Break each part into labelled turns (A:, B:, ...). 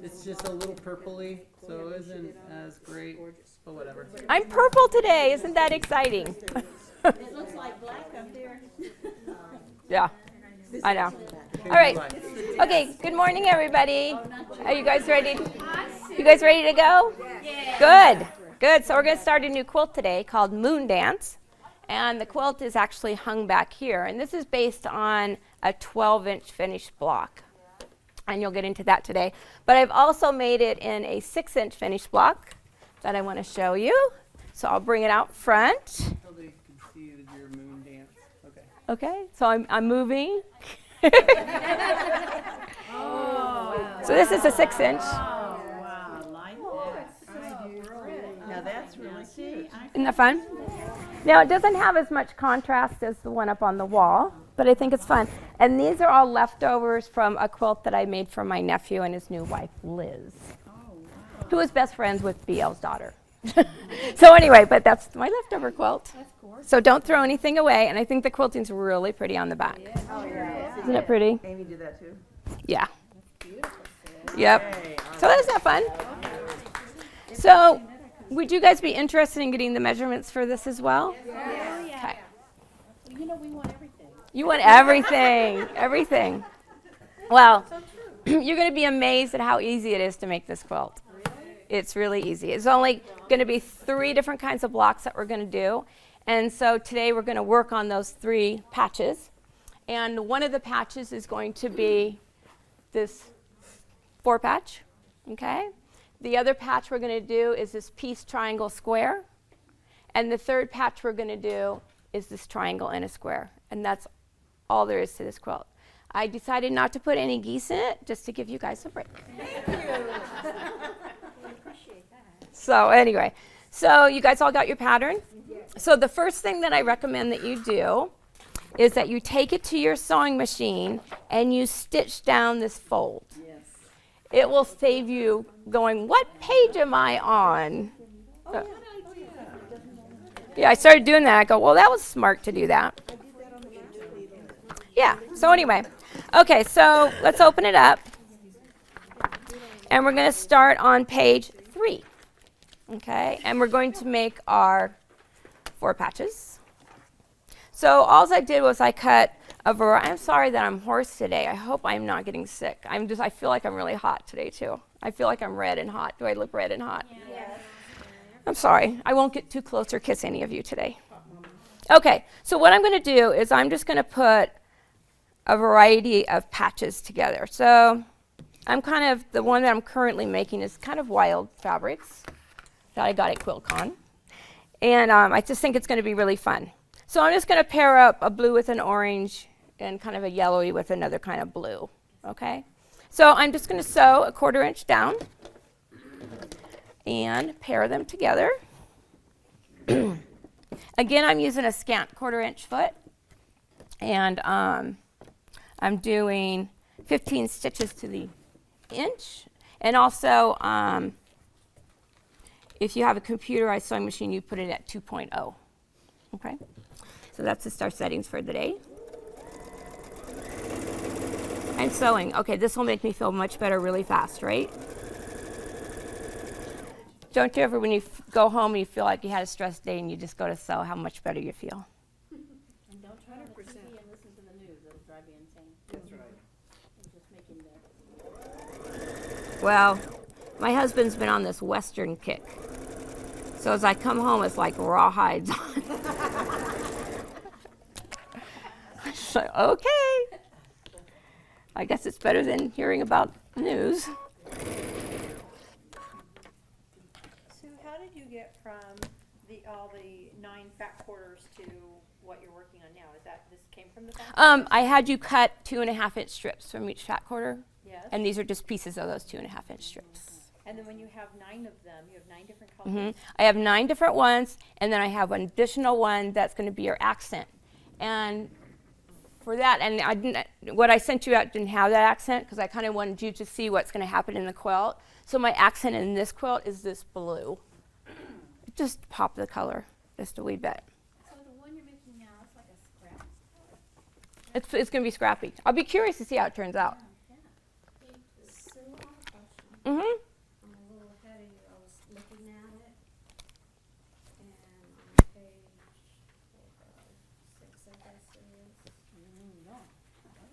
A: It's just a little purpley, so it isn't as great, but whatever.
B: I'm purple today. Isn't that exciting?
C: It looks like black up there.
B: Yeah, I know. All right. Okay, good morning, everybody. Are you guys ready? You guys ready to go? Good. Good. So we're going to start a new quilt today called Moondance. And the quilt is actually hung back here. And this is based on a 12-inch finished block. And you'll get into that today. But I've also made it in a 6-inch finished block that I want to show you. So I'll bring it out front.
A: So they can see that your moon dance. Okay.
B: Okay, so I'm moving.
C: Oh, wow.
B: So this is a 6-inch.
C: Oh, wow. I like that. I do too. Now that's really cute.
B: Isn't that fun? Now it doesn't have as much contrast as the one up on the wall, but I think it's fun. And these are all leftovers from a quilt that I made for my nephew and his new wife, Liz, who is best friends with BL's daughter. So anyway, but that's my leftover quilt.
C: That's gorgeous.
B: So don't throw anything away. And I think the quilting's really pretty on the back.
C: Oh, yeah.
B: Isn't it pretty?
C: Amy did that too.
B: Yeah.
C: Beautiful.
B: Yep.
C: Hey,
B: So isn't that fun? So would you guys be interested in getting the measurements for this as well?
C: yeah.
B: Okay.
C: Well, you know, we want everything.
B: You want everything, everything. Well, you're going to be amazed at how easy it is to make this quilt. It's really easy. It's only going to be 3 different kinds of blocks that we're going to do. And so today we're going to work on those 3 patches. And one of the patches is going to be this 4 patch, okay? The other patch we're going to do is this piece, triangle, square. And the 3rd patch we're going to do is this triangle and a square. And that's all there is to this quilt. I decided not to put any geese in it, just to give you guys a break.
C: Thank you. We appreciate that.
B: So anyway, so you guys all got your pattern? So the first thing that I recommend that you do is that you take it to your sewing machine and you stitch down this fold.
C: Yes.
B: It will save you going, what page am I on? Yeah, I started doing that. I go, well, that was smart to do that. Yeah, so anyway. Okay, so let's open it up. And we're going to start on page 3. Okay, and we're going to make our 4 patches. So all I did was I cut a variety. I'm sorry that I'm hoarse today. I hope I'm not getting sick. I feel like I'm really hot today too. I feel like I'm red and hot. Do I look red and hot?
C: Yes.
B: I'm sorry. I won't get too close or kiss any of you today. Okay, so what I'm going to do is I'm just going to put a variety of patches together. So I'm kind of, the one that I'm currently making is kind of wild fabrics that I got at QuiltCon. And I just think it's going to be really fun. So I'm just going to pair up a blue with an orange and kind of a yellowy with another kind of blue. Okay? So I'm just going to sew a 1/4 inch down and pair them together. Again, I'm using a scant 1/4 inch foot. And I'm doing 15 stitches to the inch. And also, if you have a computerized sewing machine, you put it at 2.0. Okay? So that's just our settings for the day. I'm sewing. Okay, this will make me feel much better really fast, right? Don't you ever, when you go home and you feel like you had a stressed day and you just go to sew, how much better you feel?
C: And don't try to listen to the news. It'll drive you insane.
A: That's right.
C: It'll just make you nervous.
B: Well, my husband's been on this Western kick. So as I come home, it's like rawhides on. So, okay. I guess it's better than hearing about the news.
D: So how did you get from all the 9 fat quarters to what you're working on now? Is that this came from the fat?
B: I had you cut 2.5 inch strips from each fat quarter.
D: Yes.
B: And these are just pieces of those 2.5 inch strips.
D: And then when you have 9 of them, you have 9 different colors.
B: I have 9 different ones, and then I have an additional one that's going to be your accent. And for that, and I didn't, what I sent you out didn't have that accent because I kind of wanted you to see what's going to happen in the quilt. So my accent in this quilt is this blue. Just pop the color just a wee bit.
C: So the one you're making now, it's like a scrap.
B: It's going to be scrappy. I'll be curious to see how it turns out.
C: Yeah. Hey, Sue, I have a question.
B: Mm-hmm.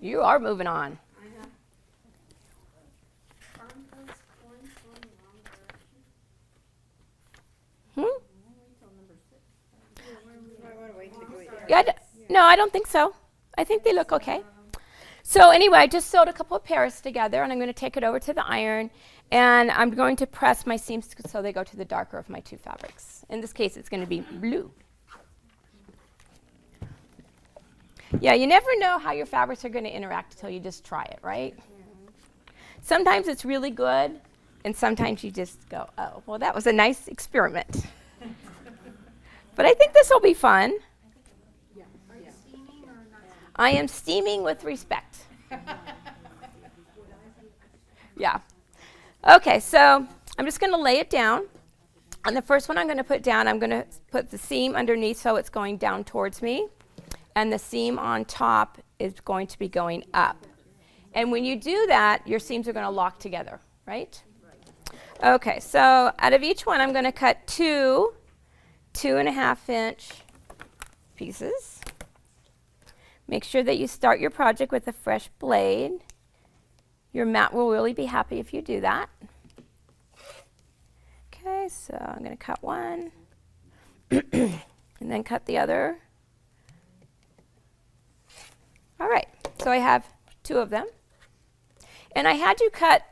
B: You are moving on. Hmm? Yeah, no, I don't think so. I think they look okay. So anyway, I just sewed a couple of pairs together, and I'm going to take it over to the iron, and I'm going to press my seams so they go to the darker of my two fabrics. In this case, it's going to be blue. Yeah, you never know how your fabrics are going to interact until you just try it, right? Sometimes it's really good, and sometimes you just go, oh, well, that was a nice experiment. But I think this will be fun. I am steaming with respect. Yeah. Okay, so I'm just going to lay it down. On the first one I'm going to put down, I'm going to put the seam underneath so it's going down towards me. And the seam on top is going to be going up. And when you do that, your seams are going to lock together, right? Okay, so out of each one, I'm going to cut two 2.5-inch pieces. Make sure that you start your project with a fresh blade. Your mat will really be happy if you do that. Okay, so I'm going to cut one and then cut the other. All right, so I have two of them. And I had you cut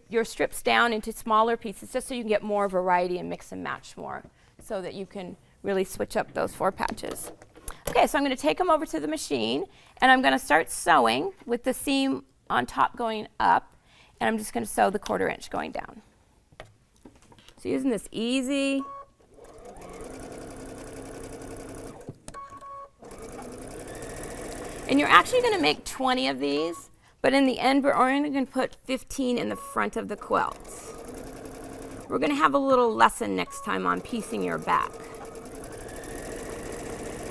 B: your strips down into smaller pieces just so you can get more variety and mix and match more so that you can really switch up those 4 patches. Okay, so I'm going to take them over to the machine, and I'm going to start sewing with the seam on top going up, and I'm just going to sew the 1/4 inch going down. So using this easy. And you're actually going to make 20 of these, but in the end, we're only going to put 15 in the front of the quilt. We're going to have a little lesson next time on piecing your back.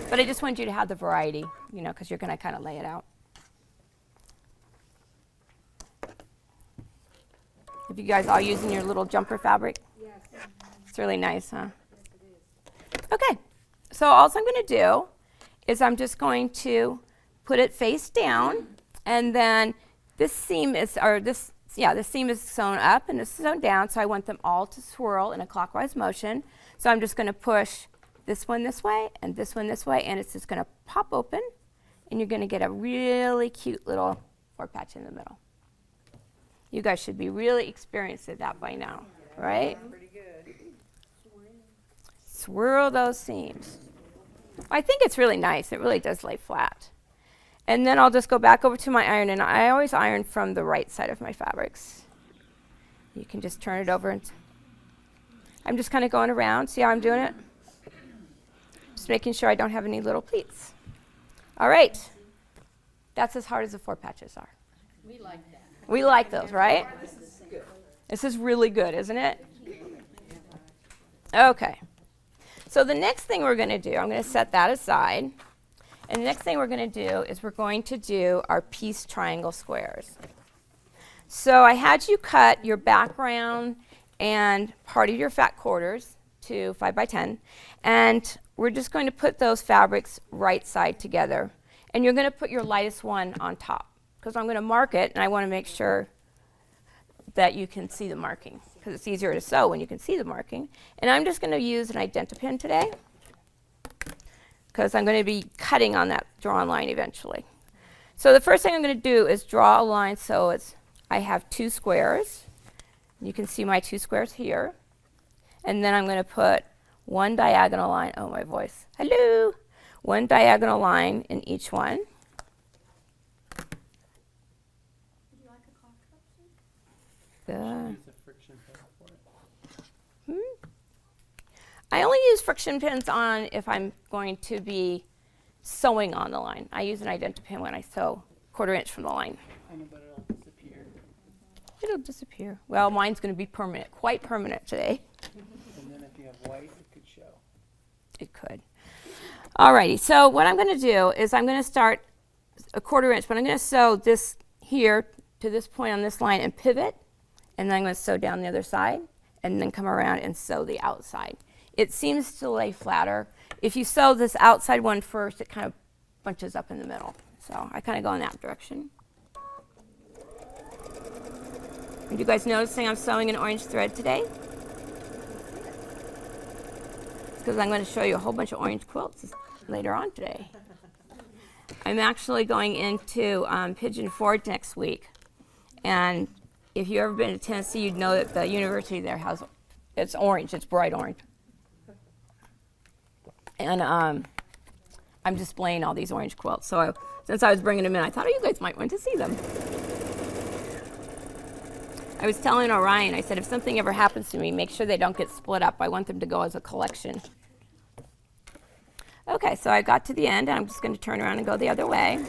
B: But I just want you to have the variety, you know, because you're going to kind of lay it out. Have you guys all using your little jumper fabric? Yes. It's really nice, huh? Yes, it is. Okay, so all I'm going to do is I'm just going to put it face down, and then this seam is, this seam is sewn up and this is sewn down, so I want them all to swirl in a clockwise motion. So I'm just going to push this one this way and this one this way, and it's just going to pop open, and you're going to get a really cute little 4 patch in the middle. You guys should be really experienced at that by now, right?
D: Pretty good.
B: Swirl those seams. I think it's really nice. It really does lay flat. And then I'll just go back over to my iron, and I always iron from the right side of my fabrics. You can just turn it over, and I'm just kind of going around. See how I'm doing it? Just making sure I don't have any little pleats. All right. That's as hard as the 4 patches are.
C: We like that.
B: We like those, right? This is really good, isn't it? Okay. So the next thing we're going to do, I'm going to set that aside. And the next thing we're going to do is we're going to do our piece triangle squares. So I had you cut your background and part of your fat quarters to 5 by 10. And we're just going to put those fabrics right side together. And you're going to put your lightest one on top, because I'm going to mark it, and I want to make sure that you can see the marking, because it's easier to sew when you can see the marking. And I'm just going to use an identipin today, because I'm going to be cutting on that drawn line eventually. So the first thing I'm going to do is draw a line so I have 2 squares. You can see my 2 squares here. And then I'm going to put 1 diagonal line. Oh, my voice. Hello. 1 diagonal line in each one. I only use friction pins on if I'm going to be sewing on the line. I use an identipin when I sew 1/4 inch from the line.
A: I know, but it'll disappear.
B: It'll disappear. Well, mine's going to be permanent, quite permanent today.
A: And then if you have white, it could show.
B: It could. Alrighty, so what I'm going to do is I'm going to start a 1/4 inch, but I'm going to sew this here to this point on this line and pivot, and then I'm going to sew down the other side, and then come around and sew the outside. It seems to lay flatter. If you sew this outside one first, it kind of bunches up in the middle. So I kind of go in that direction. Are you guys noticing I'm sewing an orange thread today? It's because I'm going to show you a whole bunch of orange quilts later on today. I'm actually going into Pigeon Forge next week. And if you've ever been to Tennessee, you'd know that the university there has, it's orange, it's bright orange. And I'm displaying all these orange quilts. So since I was bringing them in, I thought, oh, you guys might want to see them. I was telling Orion, I said, if something ever happens to me, make sure they don't get split up. I want them to go as a collection. Okay, so I got to the end, and I'm just going to turn around and go the other way.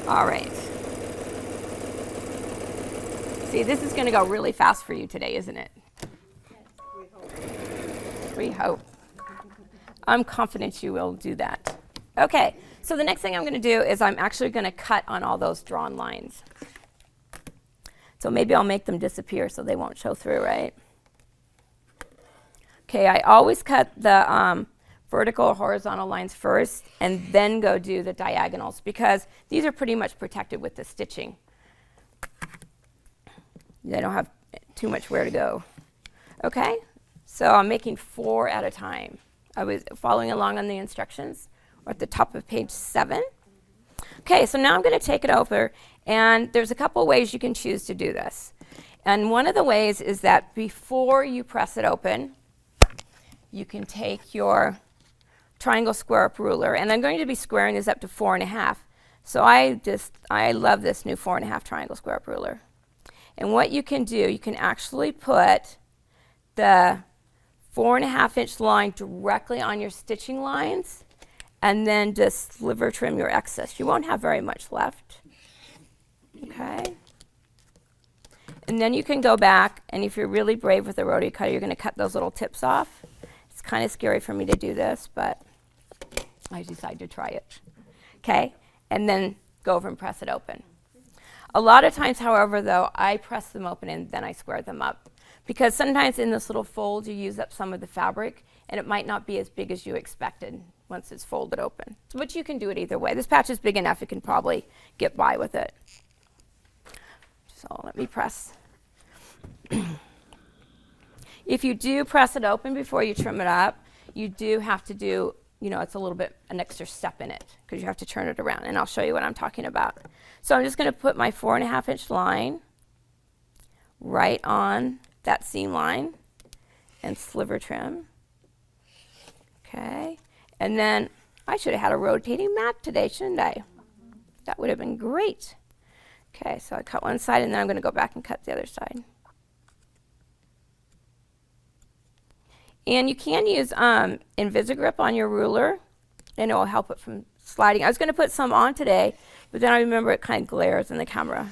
B: All right. See, this is going to go really fast for you today, isn't it? We hope. I'm confident you will do that. Okay, so the next thing I'm going to do is I'm actually going to cut on all those drawn lines. So maybe I'll make them disappear so they won't show through, right? Okay, I always cut the vertical or horizontal lines first and then go do the diagonals because these are pretty much protected with the stitching. They don't have too much where to go. Okay, so I'm making 4 at a time. I was following along on the instructions. We're at the top of page 7. Okay, so now I'm going to take it over, and there's a couple ways you can choose to do this. And one of the ways is that before you press it open, you can take your triangle square up ruler, and I'm going to be squaring this up to 4.5. So I love this new 4.5 triangle square up ruler. And what you can do, you can actually put the 4.5-inch line directly on your stitching lines and then just sliver trim your excess. You won't have very much left. Okay. And then you can go back, and if you're really brave with a rotary cutter, you're going to cut those little tips off. It's kind of scary for me to do this, but I decided to try it. Okay. And then go over and press it open. A lot of times, however, though, I press them open and then I square them up. Because sometimes in this little fold, you use up some of the fabric, and it might not be as big as you expected once it's folded open. So, but you can do it either way. This patch is big enough, you can probably get by with it. So let me press. If you do press it open before you trim it up, you do have to do, it's a little bit an extra step in it because you have to turn it around, and I'll show you what I'm talking about. So I'm just going to put my 4.5-inch line right on that seam line and sliver trim. Okay, and then I should have had a rotating mat today, shouldn't I? That would have been great. Okay, so I cut one side, and then I'm going to go back and cut the other side. And you can use Invisigrip on your ruler, and it will help it from sliding. I was going to put some on today, but then I remember it kind of glares in the camera.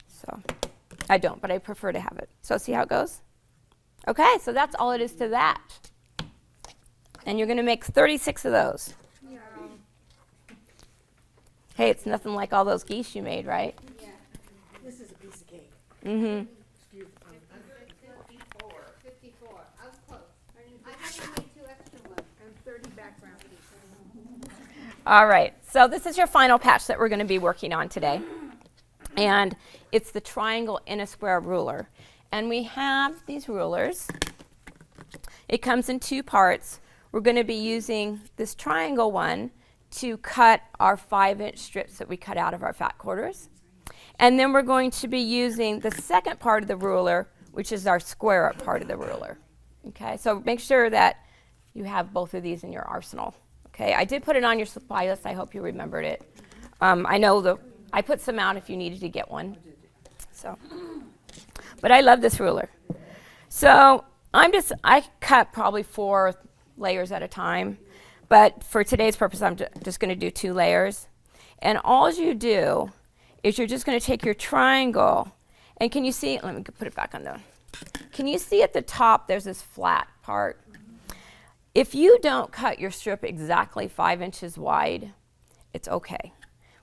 B: So I don't, but I prefer to have it. So see how it goes? Okay, so that's all it is to that. And you're going to make 36 of those. Yeah. Hey, it's nothing like all those geese you made, right?
E: Yeah. This is a piece of cake.
B: Mm-hmm.
E: 54. I was close. I had to make 2 extra ones and 30 background pieces.
B: All right, so this is your final patch that we're going to be working on today. And it's the triangle in a square ruler. And we have these rulers. It comes in 2 parts. We're going to be using this triangle one to cut our 5-inch strips that we cut out of our fat quarters. And then we're going to be using the second part of the ruler, which is our square up part of the ruler. Okay, so make sure that you have both of these in your arsenal. Okay, I did put it on your supply list. I hope you remembered it. I know I put some out if you needed to get one. So, but I love this ruler. So I cut probably 4 layers at a time, but for today's purpose, I'm just going to do 2 layers. And all you do is you're just going to take your triangle, and can you see? Let me put it back on can you see at the top? There's this flat part. If you don't cut your strip exactly 5 inches wide, it's okay.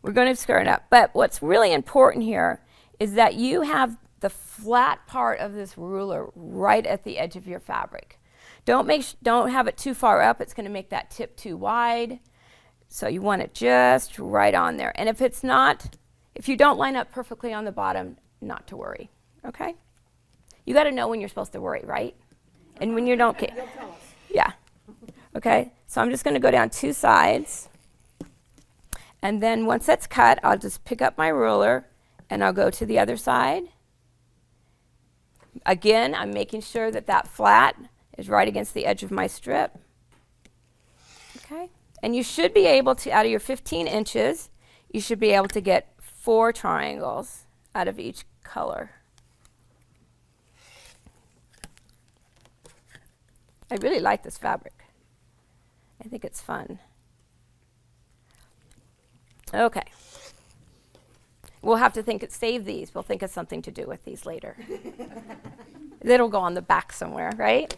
B: We're going to square it up. But what's really important here is that you have the flat part of this ruler right at the edge of your fabric. Don't have it too far up. It's going to make that tip too wide. So you want it just right on there. And if it's not, if you don't line up perfectly on the bottom, not to worry, okay? You got to know when you're supposed to worry, right? And when you don't care. Yeah. Okay, so I'm just going to go down 2 sides. And then once that's cut, I'll just pick up my ruler and I'll go to the other side. Again, I'm making sure that that flat is right against the edge of my strip. Okay, and you should be able to, out of your 15 inches, you should be able to get 4 triangles out of each color. I really like this fabric. I think it's fun. Okay. We'll have to save these. We'll think of something to do with these later. It'll go on the back somewhere, right?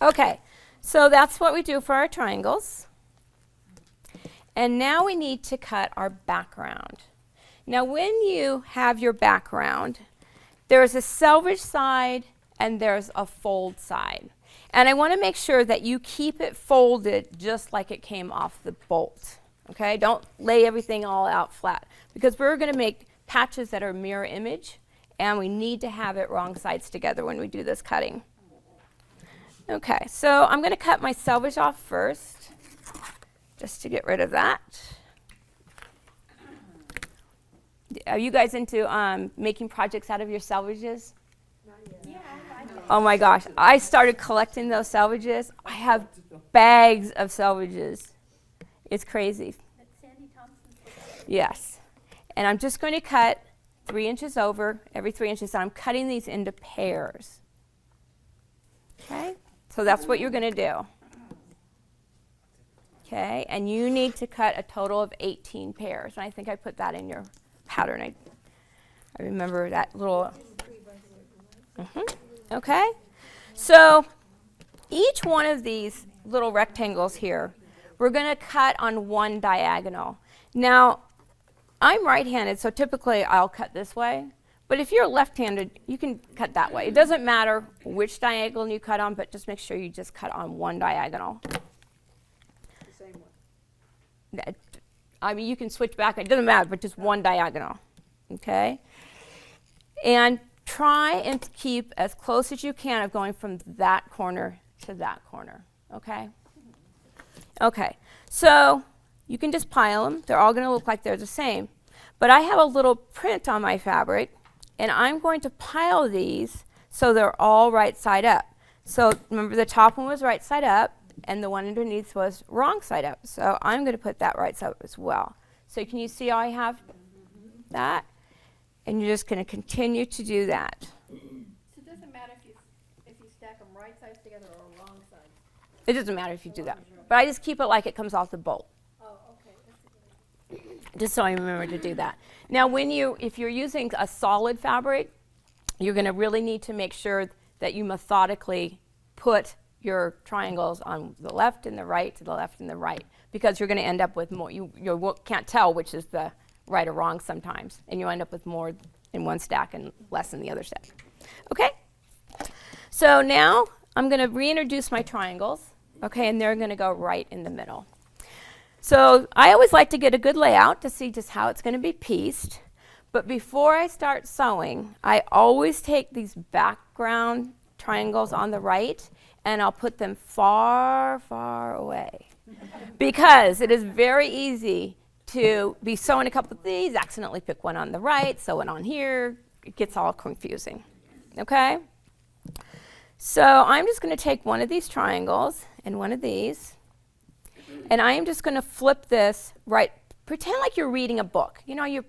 B: Okay, so that's what we do for our triangles. And now we need to cut our background. Now when you have your background, there's a selvage side and there's a fold side. And I want to make sure that you keep it folded just like it came off the bolt. Okay, don't lay everything all out flat because we're going to make patches that are mirror image and we need to have it wrong sides together when we do this cutting. Okay, so I'm going to cut my selvage off first just to get rid of that. Are you guys into making projects out of your selvages?
D: Yeah, I do.
B: Oh my gosh, I started collecting those selvages. I have bags of selvages. It's crazy.
D: That's Sandy Thompson's.
B: Yes. And I'm just going to cut 3 inches over, every 3 inches. And I'm cutting these into pairs. Okay? So that's what you're going to do. Okay? And you need to cut a total of 18 pairs. And I think I put that in your pattern. I remember that little. Okay? So each one of these little rectangles here, we're going to cut on one diagonal. Now, I'm right-handed, so typically I'll cut this way. But if you're left-handed, you can cut that way. It doesn't matter which diagonal you cut on, but just make sure you just cut on one diagonal.
C: The same one.
B: I mean, you can switch back. It doesn't matter, but just one diagonal. Okay? And try and keep as close as you can of going from that corner to that corner. Okay? Okay, so you can just pile them. They're all going to look like they're the same. But I have a little print on my fabric, and I'm going to pile these so they're all right side up. So remember the top one was right side up, and the one underneath was wrong side up. So I'm going to put that right side up as well. So can you see how I have that? And you're just going to continue to do that.
D: So it doesn't matter if you stack them right sides together or wrong sides?
B: It doesn't matter if you do that. But I just keep it like it comes off the bolt.
D: Oh, okay. That's a good idea.
B: Just so I remember to do that. Now, if you're using a solid fabric, you're going to really need to make sure that you methodically put your triangles on the left and the right to the left and the right, because you're going to end up with more. You can't tell which is the right or wrong sometimes, and you end up with more in one stack and less in the other stack. Okay? So now I'm going to reintroduce my triangles, okay, and they're going to go right in the middle. So I always like to get a good layout to see just how it's going to be pieced. But before I start sewing, I always take these background triangles on the right and I'll put them far, far away. Because it is very easy to be sewing a couple of these, accidentally pick one on the right, sew it on here. It gets all confusing. Okay? So I'm just going to take one of these triangles and one of these. And I am just going to flip this right. Pretend like you're reading a book. You know, you're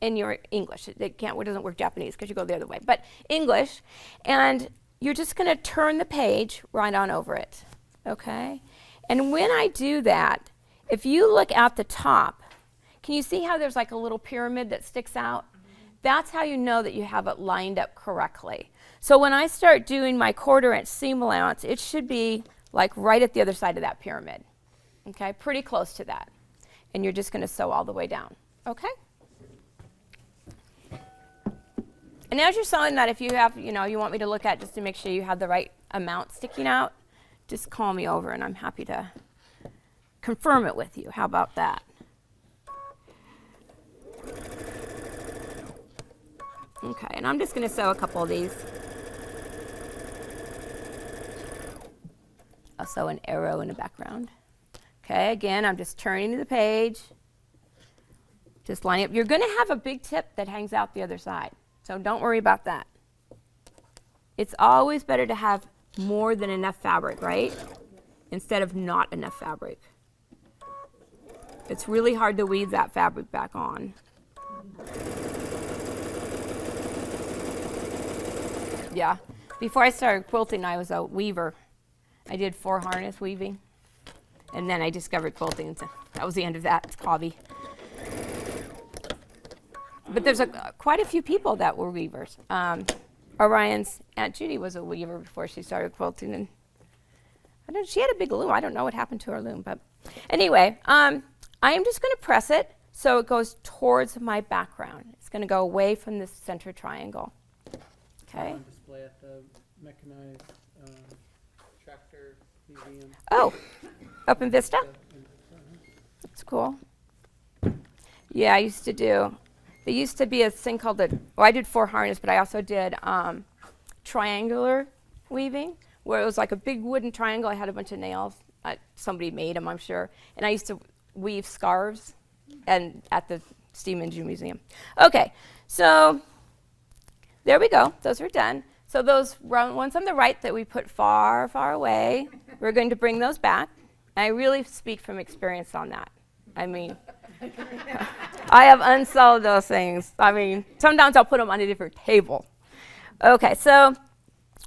B: in your English. It doesn't work Japanese because you go the other way. But English. And you're just going to turn the page right on over it. Okay? And when I do that, if you look at the top, can you see how there's like a little pyramid that sticks out? That's how you know that you have it lined up correctly. So when I start doing my 1/4 inch seam allowance, it should be like right at the other side of that pyramid. Okay, pretty close to that. And you're just going to sew all the way down. Okay? And as you're sewing that, if you have, you want me to look at just to make sure you have the right amount sticking out, just call me over and I'm happy to confirm it with you. How about that? Okay, and I'm just going to sew a couple of these. I'll sew an arrow in the background. Okay, again, I'm just turning the page. Just lining up. You're going to have a big tip that hangs out the other side, so don't worry about that. It's always better to have more than enough fabric, right? Instead of not enough fabric. It's really hard to weave that fabric back on. Yeah, before I started quilting, I was a weaver. I did 4 harness weaving, and then I discovered quilting, so that was the end of that hobby. But there's quite a few people that were weavers. Orion's Aunt Judy was a weaver before she started quilting, and she had a big loom. I don't know what happened to her loom, but anyway, I am just going to press it so it goes towards my background. It's going to go away from the center triangle. Okay.
A: On display at the mechanized tractor museum.
B: Oh, up in Vista? That's cool. Yeah, I used to do. There used to be a thing called I did 4 harness, but I also did triangular weaving, where it was like a big wooden triangle. I had a bunch of nails. Somebody made them, I'm sure. And I used to weave scarves and at the Steam Engine Museum. Okay, so there we go. Those are done. So those round ones on the right that we put far, far away, we're going to bring those back. I really speak from experience on that. I mean, I have unsewed those things. I mean, sometimes I'll put them on a different table. Okay, so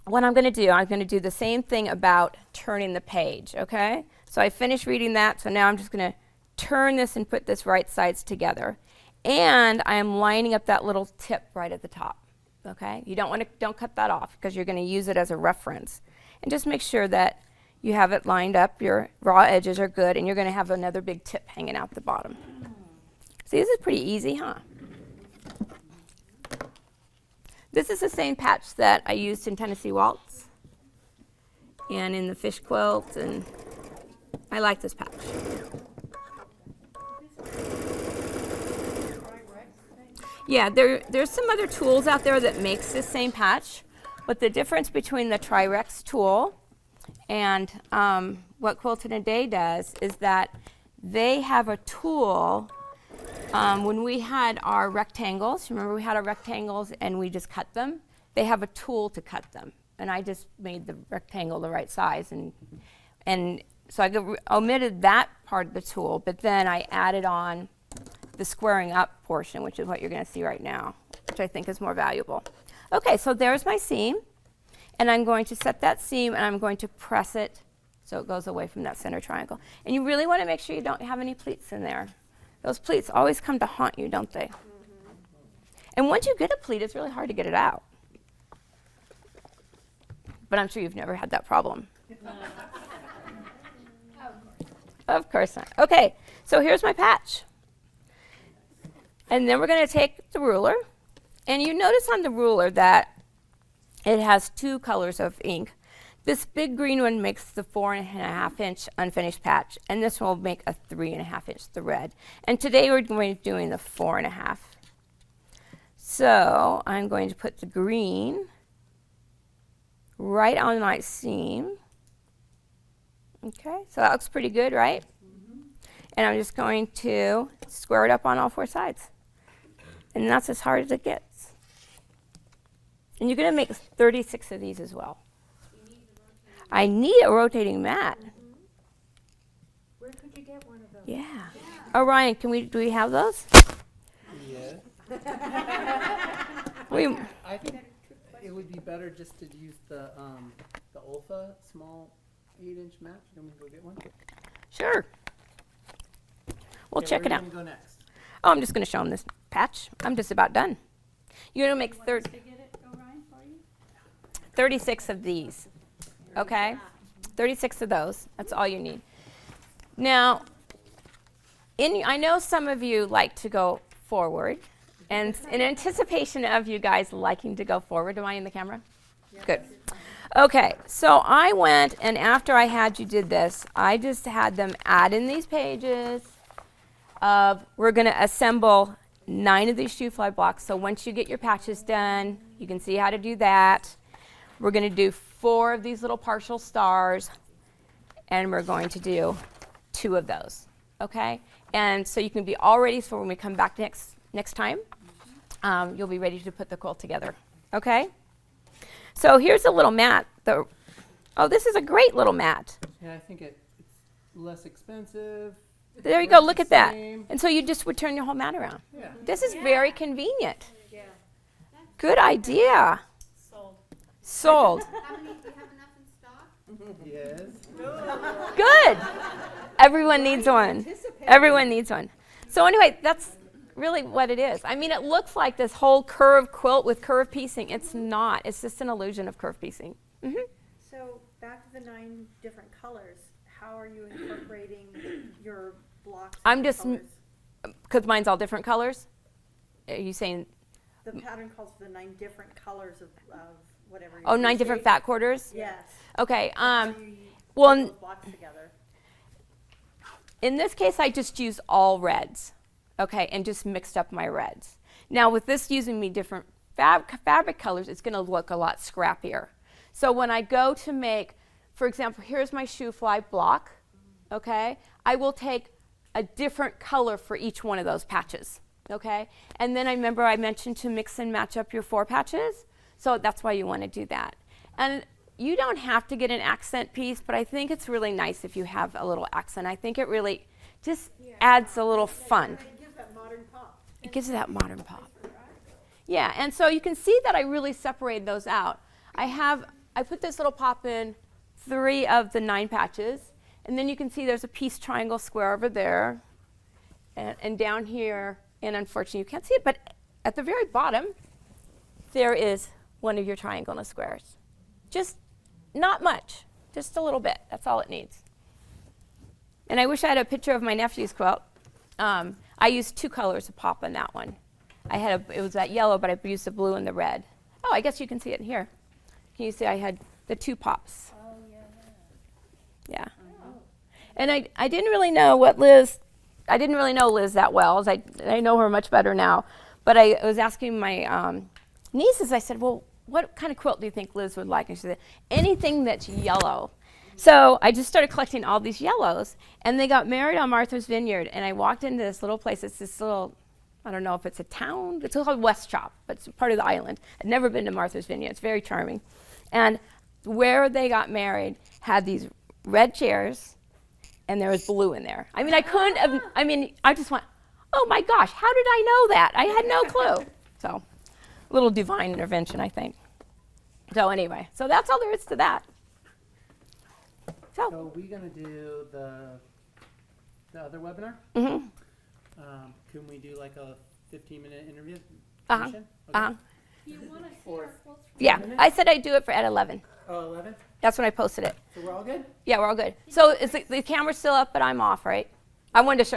B: what I'm going to do the same thing about turning the page, okay? So I finished reading that, so now I'm just going to turn this and put this right sides together. And I am lining up that little tip right at the top, okay? You don't cut that off because you're going to use it as a reference. And just make sure that you have it lined up, your raw edges are good, and you're going to have another big tip hanging out the bottom. See, this is pretty easy, huh? This is the same patch that I used in Tennessee Waltz and in the fish quilt, and I like this patch. Yeah, there's some other tools out there that makes this same patch, but the difference between the Tri-Rex tool and what Quilt in a Day does is that they have a tool. When we had our rectangles, remember we had our rectangles and we just cut them? They have a tool to cut them. And I just made the rectangle the right size. And so I omitted that part of the tool, but then I added on the squaring up portion, which is what you're going to see right now, which I think is more valuable. Okay, so there's my seam. And I'm going to set that seam and I'm going to press it so it goes away from that center triangle. And you really want to make sure you don't have any pleats in there. Those pleats always come to haunt you, don't they? Mm-hmm. And once you get a pleat, it's really hard to get it out. But I'm sure you've never had that problem. Of course not. Okay, so here's my patch. And then we're going to take the ruler. And you notice on the ruler that it has 2 colors of ink. This big green one makes the 4.5 inch unfinished patch, and this one will make a 3.5 inch, the red. And today we're going to be doing the 4.5. So I'm going to put the green right on my seam. Okay, so that looks pretty good, right? Mm-hmm. And I'm just going to square it up on all 4 sides. And that's as hard as it gets. And you're going to make 36 of these as well. I need a rotating mat.
D: Mm-hmm. Where could you get one of those?
B: Yeah. Oh, Ryan, do we have those?
A: Yeah. I think it would be better just to use the Olfa small 8-inch mat. You want me to go get one?
B: Sure. We'll check it out.
A: Where are you going to go next?
B: Oh, I'm just going to show them this patch. I'm just about done. You're going to make 36 of these. Okay? 36 of those. That's all you need. Now, I know some of you like to go forward. And in anticipation of you guys liking to go forward, am I in the camera? Yes. Good. Okay, so I went, and after I had you did this, I just had them add in these pages of, we're going to assemble 9 of these shoe fly blocks. So once you get your patches done, you can see how to do that. We're going to do 4 of these little partial stars, and we're going to do 2 of those, okay? And so you can be all ready for when we come back next time. You'll be ready to put the quilt together, okay? So here's a little mat. Oh, this is a great little mat.
A: Yeah, I think it's less expensive.
B: There you go,
A: works
B: look
A: the
B: at that.
A: same.
B: And so you just would turn your whole mat around.
A: Yeah.
B: This is very convenient.
D: Yeah.
B: Good idea. Sold.
E: How many, do you have enough in stock?
A: Yes.
B: Good. Everyone needs one. Everyone needs one. So anyway, that's really what it is. I mean, it looks like this whole curved quilt with curved piecing. It's not. It's just an illusion of curved piecing.
D: So back to the 9 different colors, how are you incorporating your blocks?
B: I'm
D: into
B: just,
D: colors?
B: because mine's all different colors. Are you saying,
D: The pattern calls for the 9 different colors of whatever.
B: oh, 9 different fat quarters?
D: Yes.
B: Okay.
D: So you
B: well,
D: put those blocks together.
B: In this case, I just used all reds, okay, and just mixed up my reds. Now, with this using me different fabric colors, it's going to look a lot scrappier. So when I go to make, for example, here's my shoe fly block, okay, I will take a different color for each one of those patches, okay? And then I remember I mentioned to mix and match up your 4 patches, so that's why you want to do that. And you don't have to get an accent piece, but I think it's really nice if you have a little accent. I think it really just adds a little fun.
D: It gives that modern pop.
B: It gives it that modern pop. Yeah, and so you can see that I really separated those out. I put this little pop in 3 of the 9 patches, and then you can see there's a piece triangle square over there, and down here, and unfortunately you can't see it, but at the very bottom, there is one of your triangle and squares. Just not much, just a little bit. That's all it needs. And I wish I had a picture of my nephew's quilt. I used 2 colors of pop on that one. It was that yellow, but I used the blue and the red. Oh, I guess you can see it here. Can you see I had the 2 pops? Oh, yeah. Yeah. Oh. And I didn't really know I didn't really know Liz that well. I know her much better now. But I was asking my nieces, I said, well, what kind of quilt do you think Liz would like? And she said, anything that's yellow. So I just started collecting all these yellows, and they got married on Martha's Vineyard, and I walked into this little place. It's this little, I don't know if it's a town. It's called West Chop, but it's part of the island. I'd never been to Martha's Vineyard. It's very charming. And where they got married had these red chairs, and there was blue in there. I mean, I just went, oh my gosh, how did I know that? I had no clue. So, a little divine intervention, I think. So anyway, so that's all there is to that.
A: So are we gonna do the other webinar?
B: Mm-hmm.
A: Can we do like a 15-minute interview?
B: Uh-huh.
A: session?
B: Uh-huh.
E: You wanna see
A: Or-
E: our quilts?
B: Yeah, I said I'd do it at 11.
A: Oh, 11?
B: That's when I posted it.
A: So we're all good?
B: Yeah, we're all good. So is the camera still up, but I'm off, right? I wanted to show